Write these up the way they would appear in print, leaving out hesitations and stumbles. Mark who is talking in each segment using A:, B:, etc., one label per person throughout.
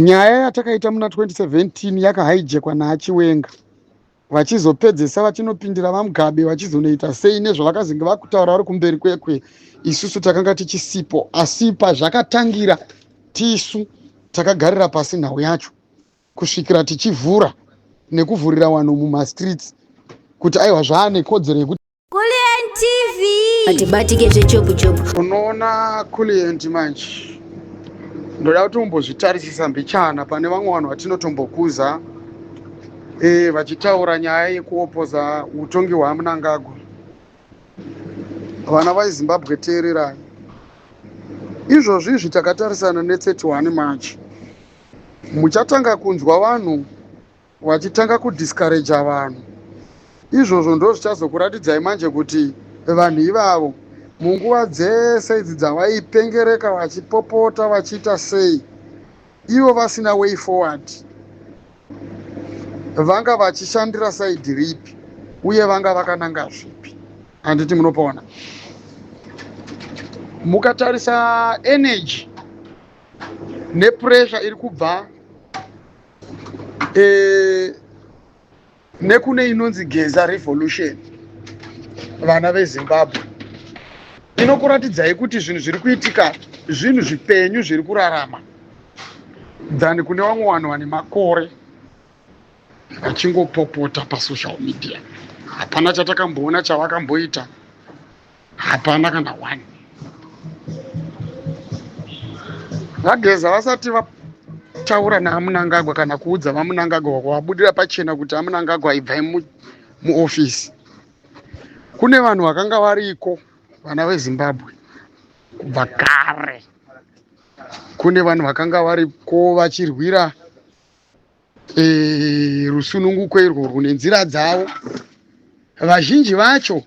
A: Nyaya yatakaita muna 2017 yakahijackwa naChiwenga, vachizopedzesa vachinopindira vaMugabe vachizonoita sei nezvavakazenge vakutaura vari kumberi kwekwe. Isusu takanga tichisipo, asi pazvakatangira tisu takagarira pasi nhau yacho kusvikira tichivhura nekuvhurira vanhu mumastreets kuti aiwa zvaane kodzero yekuti
B: Kuliend TV atibatike zvechopu.
A: unoona Kuliend manje ndoda kuti umbozvitarisisa mbichana pane vamwe vanhu vatinotombokuza vachitaura nyaya yekuopoza utongi hwaMnangagwa. Vana vazimbabwe teererai, izvozvizvi takatarisana ne31 March muchatanga kunzwa vanhu vachitanga kudiscouragea vanhu. Izvozvo ndo zvichazokuratidzai manje kuti vanhu ivavo munguva dzese idzi dzavaipengereka vachipopota vachiita sei, ivo vasina way forward, vanga vachishandira saidi ripi uye vanga vakananga zvipi. Handiti munopaona, mukatarisa energy nepressure iri kubva nekune inonzi Geza Revolution, vana veZimbabwe, inokuratidzai kuti zvinhu zviri kuitika zvinhu zvipenyu zviri kurarama than kune vamwe vanhu vane makore vachingopopota pasocial media. Hapana chatakamboona chavakamboita, hapana kana one. Vageza vasati vataura naMnangagwa kana kuudza vaMnangagwa kwavabudira pachena kuti aMnangagwa ibvai muofisi, kune vanhu vakanga variko, vana veZimbabwe kubva kare. Kune vanhu vakanga variko vachirwira rusununguko irwo rune nzira dzavo. Vazhinji vacho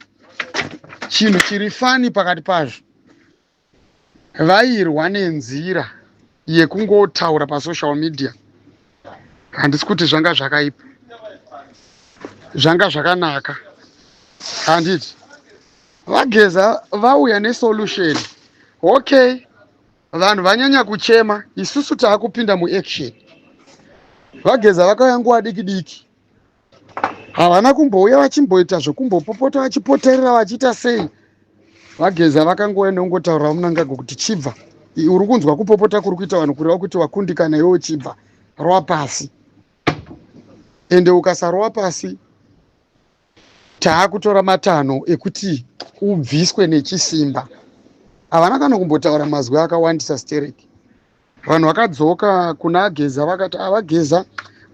A: chinhu chiri fani pakati pazvo vairwa nenzira yekungotaura pasocial media. Handisi kuti zvanga zvakaipa, zvanga zvakanaka. Handiti Vageza vauya nesolution. Okay, vanhu vanyanya kuchema, isusu taakupinda muaction. Vageza vakauya nguva diki diki, havana kumbouya vachimboita zvokumbopopota vachipoterera vachiita sei. Vageza vakangoya nongotaura Mnangagwa kuti chibva, uri kunzwa kupopota kuri kuita vanhu kureva kuti wakundikana iwewe, chibva rova pasi. Ende ukasarova pasi, taakutora matanho ekuti ubviswe nechisimba. Havana kana kumbotaura mazwi akawandisa stereki. Vanhu vakadzoka kuna Geza vakati, Geza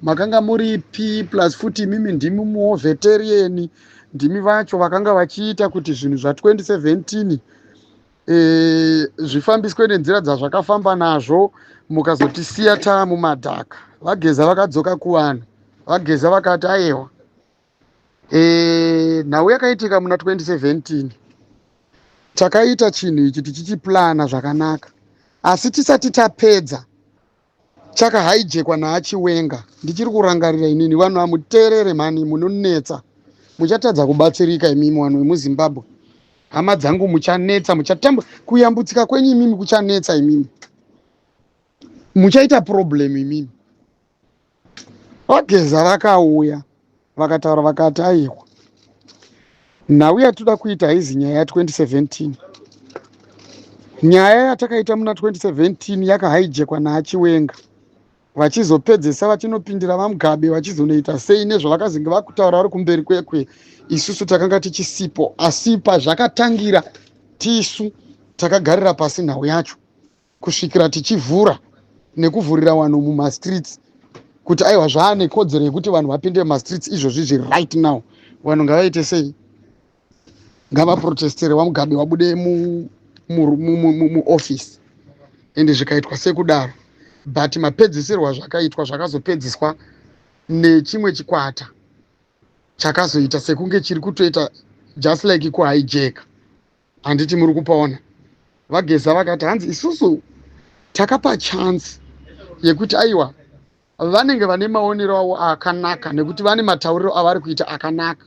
A: makanga muripi, plus futi mimi ndimi muveterieni, ndimi vacho vakanga vachiita kuti zvinhu zva2017 zvifambiswe nenzira dzazvakafamba nazvo, mukazotisiya taamumadhaka. Vageza vakadzoka kuvanhu. Vageza vakati aiwa, nhau yakaitika muna 2017 takaita chinhu ichi tichichiplana zvakanaka, asi tisati tapedza chakahijackwa naChiwenga. Ndichiri kurangarira inini, vanhu vamuteerere mhani, munonetsa, muchatadza kubatsirika imimi vanhu vemuZimbabwe. Hama dzangu muchanetsa, muchatamba, kuyambutsika kwenyu imimi kuchanetsa imimi, muchaita problem imimi. Vageza vakauya vakataura vakati aiwa, nhau yatoda kuita haizi nyaya ya2017. Nyaya yatakaita muna 2017 yakahijackwa naChiwenga, vachizopedzesa vachinopindira vaMugabe vachizonoita sei nezvavakazenge vakutaura vari kumberi kwekwe. Isusu takanga tichisipo, asi pazvakatangira tisu takagarira pasi nhau yacho kusvikira tichivhura nekuvhurira vanhu mumastreets kuti aiwa zvaane kodzero yekuti vanhu vapinde mumastreets izvozvizvi right now. Vanhu ngavaite sei? Ngavaprotestere vaMugabe vabude muofisi. Ende zvikaitwa sekudaro, but mapedzisirwo azvakaitwa zvakazopedziswa nechimwe chikwata chakazoita sekunge chiri kutoita just like kuhijacka. Handiti muri kupaona. Vageza vakati hanzi isusu takapa chance yekuti aiwa vanenge vane maonero avo akanaka, nekuti vane matauriro avari kuita akanaka.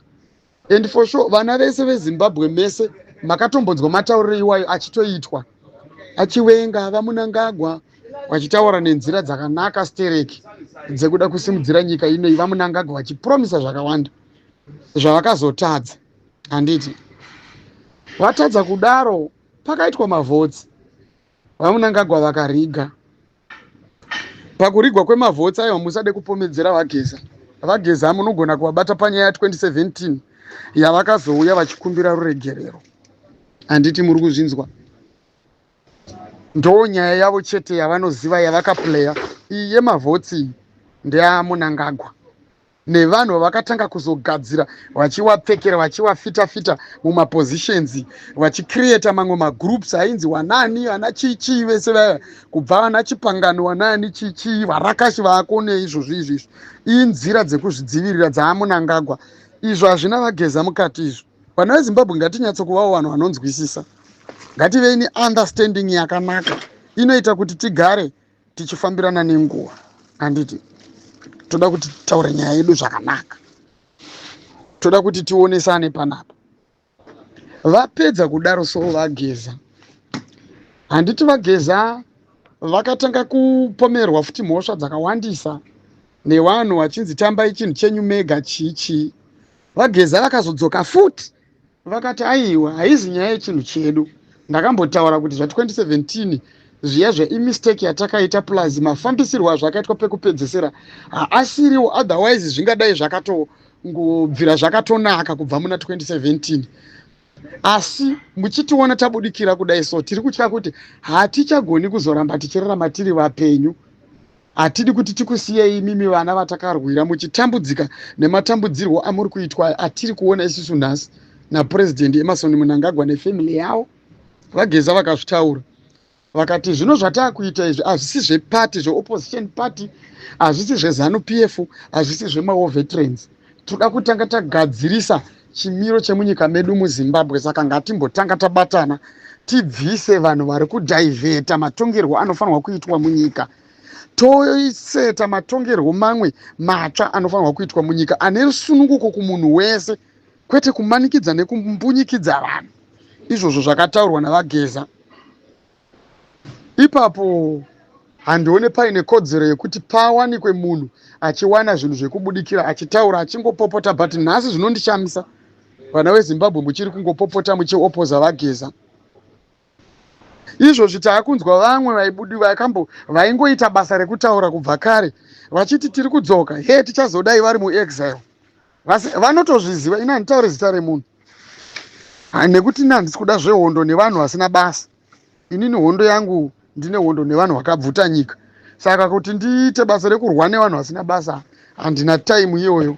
A: And for sure vana vese veZimbabwe mese makatombodzwa matauriro iwayo achitoitwa. Achiwenga, vaMnangagwa, vachitaura nenzira dzakanaka stereki dzekuda kusimudzira nyika ino vaMnangagwa vachipromisa zvakawanda zvavakazotadza. Handiti vatadza kudaro pakaitwa mavhotsi, vaMnangagwa vakariga. Pakurigwa kwemavhotsi aiwa musade kupomedzera Vageza munogona kuvabata panyaya 2017 yavakazouya vachikumbira ruregerero. Handiti muri kuzvinzwa? Ndo nyaya yavo chete yavanoziva yavakaplaya. Iyi yemavhotsi ndeyaMnangagwa nevanhu vakatanga kuzogadzira vachivapfekera vachivafita mumapositions vachicreata mamwe magroups ainzi wanani vana chichi vese vaya kubva vana chipangano wanani chichi varakashi vaakone izvozvo. Inzira dzekuzvidzivirira dzaMnangagwa. Izvo hazvina Vageza mukati izvo. Vana veZimbabwe ngatinyatsokuvawo vanhu vanonzwisisa. Ngativei neunderstanding yakanaka inoita kuti tigare tichifambirana nenguva. Handiti toda kuti taure nyaya yedu zvakanaka, toda kuti tionesane panapa. Vapedza kudaro so Vageza, handiti Vageza vakatanga kupomerwa futi mhosva dzakawandisa nevanhu vachinzi tambai chinhu chenyu mega chichi. Vageza vakazodzoka futi vakati aiwa haizi nyaya yechinhu chedu. Ndakambotaura kuti zva2017 zviya zveimistake yatakaita plus mafambisirwo azvakaitwa pekupedzesera haasiriwo, otherwise zvingadai zvakatongobvira zvakatonaka kubva muna 2017. Asi muchitiona tabudikira kudai so tiri kutya kuti hatichagoni kuzoramba tichirarama tiri vapenyu. Hatidi kuti tikusiyei mimi vana vatakarwira muchitambudzika nematambudzirwo amuri kuitwa atiri kuona isusu nhasi naPresident Emmerson Mnangagwa nefamily yavo. Vageza vakazvitaura vakati zvino zvataakuita izvi hazvisi zvepati zveopposition party, hazvisi zveZANU-PF, hazvisi zvemaWar Veterans. Toda kutanga tagadzirisa chimiro chemunyika medu muZimbabwe. Saka ngatimbotanga tabatana tibvise vanhu vari kudhaivheta matongerwo anofanirwa kuitwa munyika, toiseta matongerwo mamwe matsva anofanirwa kuitwa munyika ane rusununguko kumunhu wese, kwete kumanikidza nekumbunyikidza vanhu. Izvozvo zvakataurwa naVageza. Ipapo handione paine kodzero yekuti pawanikwe munhu achiwana zvinhu zvekubudikira achitaura achingopopota, but nhasi zvinondishamisa vana veZimbabwe muchiri kungopopota muchiopoza Vageza. Izvozvi taakunzwa vamwe vaingoita basa rekutaura kubva kare vachiti tiri kudzoka, he tichazodai vari muexile. Vanotozviziva. Ina handitaure zita remunhu nekuti ina handisi kuda zvehondo nevanhu vasina basa. Inini hondo yangu ndine hondo nevanhu vakabvuta nyika. Saka kuti ndiite basa rekurwa nevanhu vasina basa handina time iyoyo.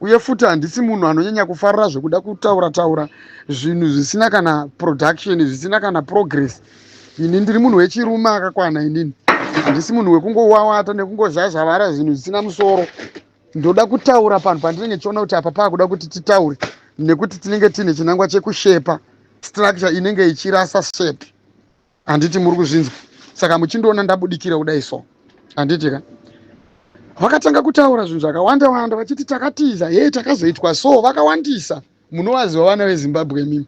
A: Uye futi handisi munhu anonyanya kufarira zvekuda kutaura zvinhu zvisina kana production, zvisina kana progress. Ini ndiri munhu wechirume akakwana. Inini handisi munhu wekungowawata nekungozhazhavara zvinhu zvisina musoro. Ndoda kutaura panhu pandinenge chiona kuti apa paakuda kuti titaure, nekuti tinenge tine chinangwa chekushepa structure inenge ichirasa shape. Handiti muri kuzvinzwa? Saka muchindoona ndabudikira kudai so. Handiti ka vakatanga kutaura zvinhu zvakawanda wanda vachiti takatiza, he takazoitwa so. Vakawandisa. Munovaziva vana veZimbabwe mimi.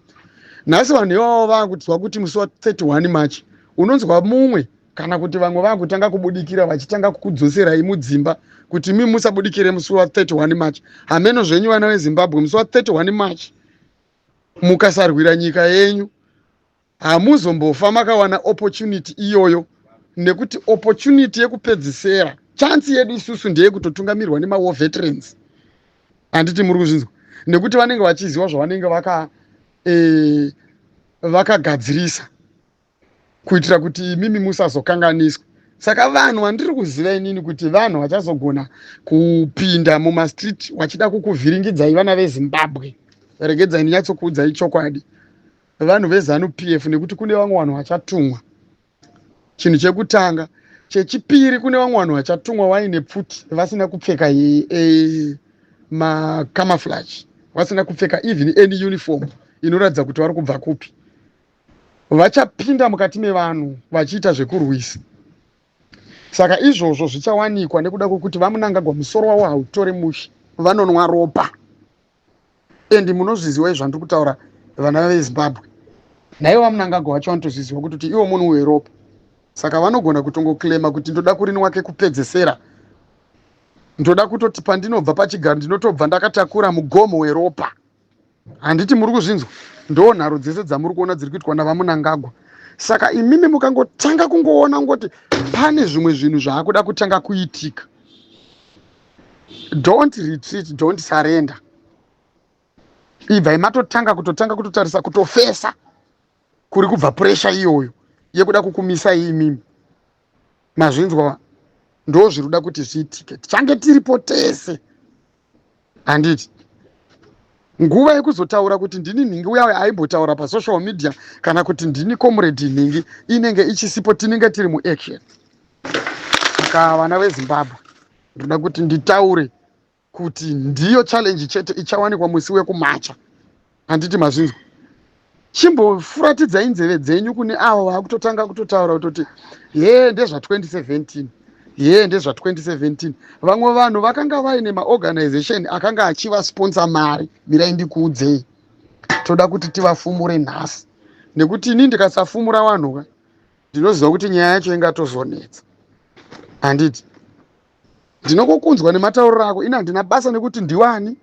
A: Nhasi vanhu ivavo vakudzwa kuti musi wa31 March unonzwa mumwe kana kuti vamwe vakutanga kubudikira vachitanga kukudzoserai mudzimba kuti mimi musabudikire musi wa31 March. Hameno zvenyu vana veZimbabwe, musi wa31 March mukasarwira nyika yenyu hamuzombofa makawana opportunity iyoyo, nekuti opportunity yekupedzisera chance yedu isusu ndeyekutotungamirwa nemaWar Veterans. Handiti muri kuzvinzwa? Nekuti vanenge vachiziva zvavanenge vakagadzirisa kuitira kuti mimi musazokanganiswa. Saka vanhu vandiri kuziva inini kuti vanhu vachazogona kupinda mumastreet vachida kukuvhiringidzai vana veZimbabwe. Regedzai nyatsokuudzai chokwadi. Vanhu veZANU-PF, nekuti kune vamwe vanhu vachatumwa. Chinhu chekutanga. Chechipiri, kune vamwe vanhu vachatumwa vaine pfuti vasina kupfeka macamouflage, vasina kupfeka even any uniform inoratidza kuti vari kubva kupi. Vachapinda mukati mevanhu vachiita zvekurwisa. Saka izvozvo zvichawanikwa nekuda kwokuti vaMnangagwa musoro wavo hautore mushe, vanonwa ropa. Endi munozviziva zvandiri kutaura vana veZimbabwe. Naivo vaMnangagwa vacho vanotozviziva kuti ivo munhu weropa. Saka vanogona kutongoclaima kuti ndoda kurini wake kupedzesera, ndoda kutoti pandinobva pachigaro ndinotobva ndakatakura mugomo weropa. Handiti muri kuzvinzwa? Ndo nharo dzese dzamuri kuona dziri kuitwa navaMunangagwa. Saka imimi mukangotanga kungoona ngoti pane zvimwe zvinhu zvaakuda kutanga kuitika. Don't retreat, don't surrender. Ibva imatotanga kutotarisa kutofesa kuri kubva pressure iyoyo yekuda kukumisa imimi. Mazvinzwa? Ndo zviruda kuti zviitike. Tichange tiripo tese. Handiti? Nguva yekuzotaura kuti ndini Nhingi uya aimbotaura pasocial media kana kuti ndini comrade Nhingi inenge ichisipo, tinenge tiri muaction. Saka vana veZimbabwe ndoda kuti nditaure kuti ndiyo challenge chete ichawanikwa musi wekumacha. Handiti mazvinzwa? Chimbofuratidzai nzeve dzenyu kune avo vakutotanga kutotaura kutoti ndezva 2017, ndezva 2017. Vamwe vanhu vakanga vaine maorganization akanga achivasponsor mari. Mirai ndikuudzei, toda kuti tivafumure nhasi, nekuti ini ndikasafumura vanhu ndinoziva kuti nyaya yacho ingatozonetsa. Handiti? Ndinokokunzwa nematauriro ako. Ina handina basa nekuti ndiwani,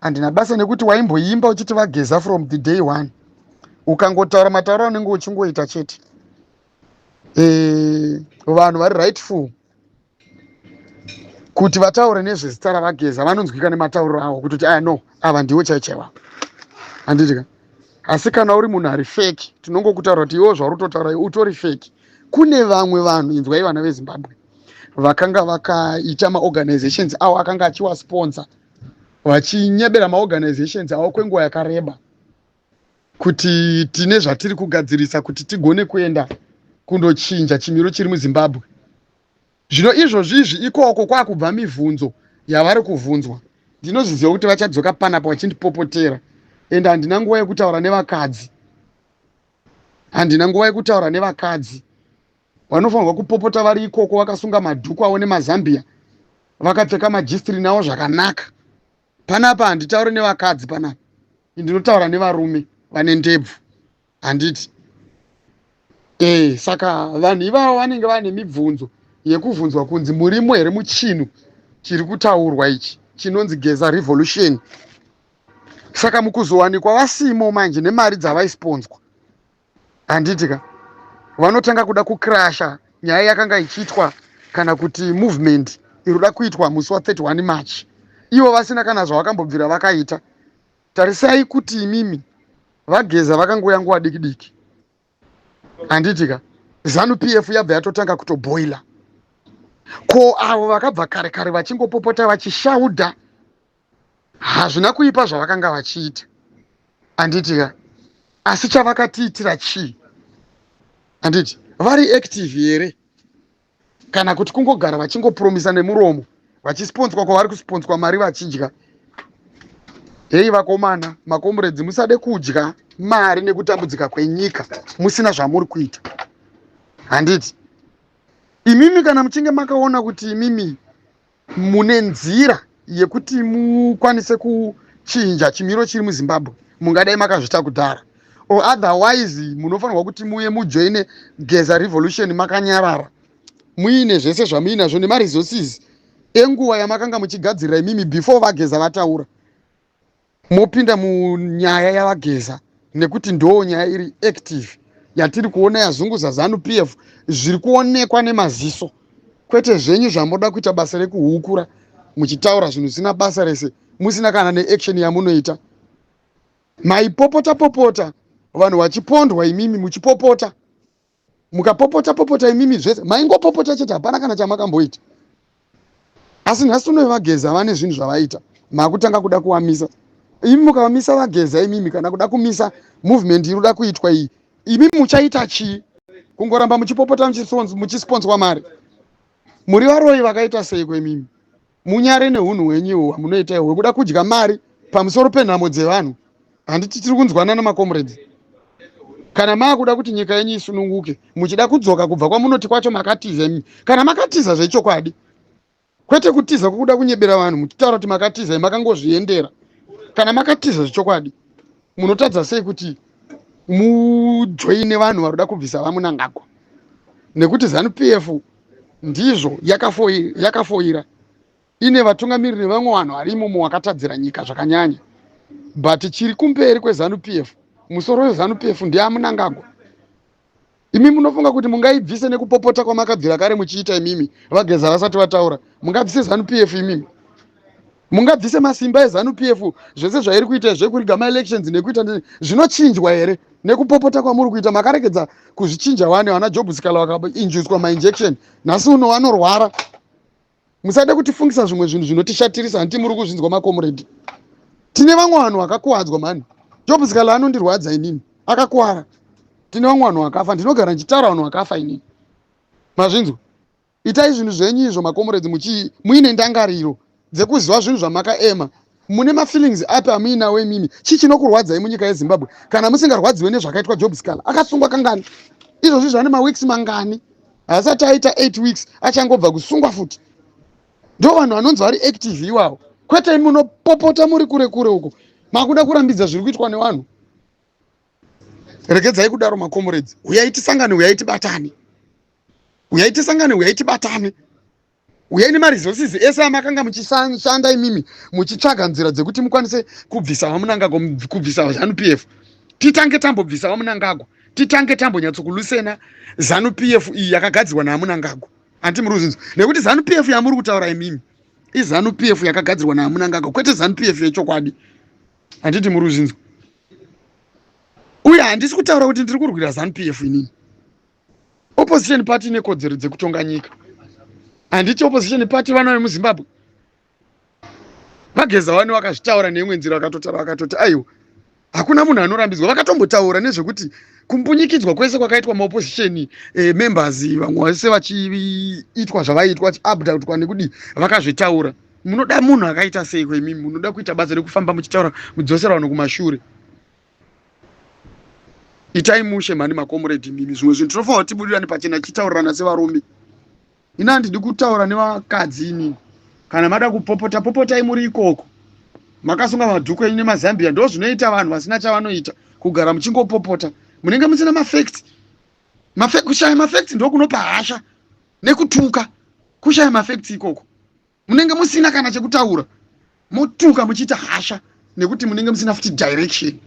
A: handina basa nekuti waimboimba uchiti vageza from the day one. Ukangotaura matauriro anenge uchingoita chete. Vanhu vari rightful kuti vataure nezvezita ravageza vanonzwika nematauriro avo kutoti no, ava ndiwo chaichaiva. Handitika? Asi kana uri munhu ari fake, tinongokutaura kuti iwo zvauri kutotaura utori fake. Kune vamwe vanhu, inzwai vana veZimbabwe, vakanga vakaita maorganizations avo akanga achiwasponsor, vachinyebera maorganizations avo kwenguva yakareba kuti tine zvatiri kugadzirisa kuti tigone kuenda kundochinja chimiro chiri muZimbabwe. Zvino izvozvizvi ikoko kwakubva mibvunzo yavari kuvhunzwa. Ndinozviziva kuti vachadzoka panapo vachindipopotera. Ende handina nguva yekutaura nevakadzi. Handina nguva yekutaura nevakadzi. Vanofanirwa kupopota vari ikoko vakasunga madhuku avo nemazambia, vakapfeka majistiri navo zvakanaka. Panapa handitauri nevakadzi panapa. Ndinotaura nevarume vane ndebvu. Handiti? Saka vanhu ivavo vanenge vane mibvunzo yekuvhunzwa kunzi murimo here muchinhu chiri kutaurwa ichi chinonzi Geza Revolution. Saka mukuzowanikwa vasimo manje nemari dzavaisponswa. Handitika? Vanotanga kuda kukrasha nyaya yakanga ichiitwa kana kuti movement iruda kuitwa musi wa 31 March. Ivo vasina kana zvavakambobvira vakaita. Tarisai kuti imimi vageza vakangoya nguva diki diki. Handitika? ZANU-PF yabva yatotanga kutoboila. Ko avo vakabva kare kare vachingopopota vachishaudha hazvina kuipa zvavakanga vachiita. Handitika? Asi chavakatiitira chii? Handiti? Vari active here kana kuti kungogara vachingopromisa nemuromo vachisponswa kwavari kusponswa mari vachidya? Vakomana, makomrades, musade kudya mari nekutambudzika kwenyika musina zvamuri kuita. Handiti? Imimi kana muchinge makaona kuti imimi mune nzira yekuti mukwanise kuchinja chimiro chiri muZimbabwe, mungadai makazvita kudhara. Or otherwise munofanirwa kuti muye mujoine Geza Revolution makanyarara, muine zvese zvamuinazvo nemaresources enguva yamakanga muchigadzirira imimi before vageza vataura. Mopinda munyaya yavageza nekuti ndo nyaya iri active yatiri kuona yazunguza ZANU-PF zviri kuonekwa nemaziso, kwete zvenyu zvamoda kuita basa rekuhukura muchitaura zvinhu zvisina basa rese musina kana neaction yamunoita. Maipopota popota vanhu vachipondwa imimi muchipopota, mukapopota popota imimi zvese maingopopota chete, hapana kana chamakamboita. Asi nhasi uno vageza vane zvinhu zvavaita, makutanga kuda kuwamisa. Imi mukavamisa vageza imimi kana kuda kumisa movement iruda kuitwa iyi, imi muchaita chii? Kungoramba muchipopota muchisponswa mari? Muri varoi vakaita sei kwemimi? Munyare neunhu hwenyu hwamunoita hwekuda kudya mari pamusoro penhamo dzevanhu. Handiti tiri kunzwana namakomrades? Kana maakuda kuti nyika yenyu isununguke, muchida kudzoka kubva kwamunoti kwacho makatiza imimi, kana makatiza zvechokwadi, kwete kutiza kwokuda kunyebera vanhu muchitaura kuti makatiza makangozviendera. Kana makatiza zvechokwadi, munotadza sei kuti mujoine vanhu varuda kubvisa vaMunangagwa? nekuti ZANU-PF ndizvo yakafoira ine vatungamiriri vamwe vanhu varimo wakatadzira nyika zvakanyanya. But chiri kumberi kweZANU-PF, musoro weZANU-PF ndiye Mnangagwa. Imi munofunga kuti mungaibvise nekupopota kwamakabvira kare muchiita imimi vageza vasati vataura, mungabvise ZANU-PF imimi? Mungabvise masimba eZANU-PF zvese zvairi kuita zvekuriga ma-elections nekuita zvinochinjwa here nekupopota kwamuri kuita? Makaregedza kuzvichinja wana Job Sikala wakainjuswa ma-injection, nhasi uno vanorwara. Musade kutifungisa zvimwe zvinhu zvinotishatirisa, hanti muri kuzvinzwa makomrade. Tine vamwe vanhu vakakuwadzwa mani. Job Sikala anondirwadza inini, akakuwara. Tine vamwe vanhu vakafa, ndinogara ndichitaura vanhu vakafa inini. Mazvinzwa? Itai zvinhu zvenyu izvo makomrade muine ndangariro dzekuziva zvinhu zvamakaema. Mune ma-feelings api amuinawo imimi? Chii chinokurwadzai munyika yeZimbabwe kana musingarwadziwe nezvakaitwa Job Sikala? Akasungwa kangani? Izvozvi zvane ma-weeks mangani? Haasati aita 8 weeks achangobva kusungwa futi. Ndo vanhu vanonzi vari active iwavo. Kwete munopopota muri kure kure uko. Makuda kurambidza zviri kuitwa nevanhu. Regedzai kudaro makomrades. Uyai tisangane, uyai tibatane. Uyai tisangane, uyai tibatane. Uyai nemaresources ese amakanga muchishanda imimi muchitsvaga nzira dzekuti mukwanise kubvisa vaMnangagwa, kubvisa ZANU-PF. Titange tambobvisa vaMnangagwa. Titange tambonyatsokulusena ZANU-PF iyi yakagadzirwa naMnangagwa. Anti muri kuzvinzwa? Nekuti ZANU-PF yamuri kutaura imimi iZANU-PF yakagadzirwa naMnangagwa, kwete ZANU-PF yechokwadi. Handiti muri kuzvinzwa? Uye handisi kutaura kuti ndiri kurwira ZANU-PF inini. Opposition party nekodzero dzekutonga nyika. Handiti opposition party vana vemuZimbabwe. Vageza vane vakazvitaura neimwe nzira vakatotaura vakatoti aiwa, hakuna munhu anorambidzwa. Vakatombotaura nezvekuti kumbunyikidzwa kwese kwakaitwa maopposition members vamwe vese vachiitwa zvavaitwa vachiupdautwa nekudi vakazvitaura. Munoda munhu akaita sei kwemimi? Munoda kuita basa rekufamba muchitaura mudzosera vanhu kumashure? Itai mushe mani makomrade mimi. Zvimwe zvinhu tinofanira tibudirane pachena tichitaurirana sevarume. Ina handidi kutaura nevakadzi inini. Kana mada kupopota popotai muri ikoko. Makasunga madhuku enyu nemazambia, ndo zvinoita vanhu vasina chavanoita kugara muchingopopota. Munenge musina mafacts. Kushaya mafacts ndo kunopa hasha nekutuka. Kushaya mafacts ikoko. Munenge musina kana chekutaura. Motuka muchiita hasha nekuti munenge musina futi direction.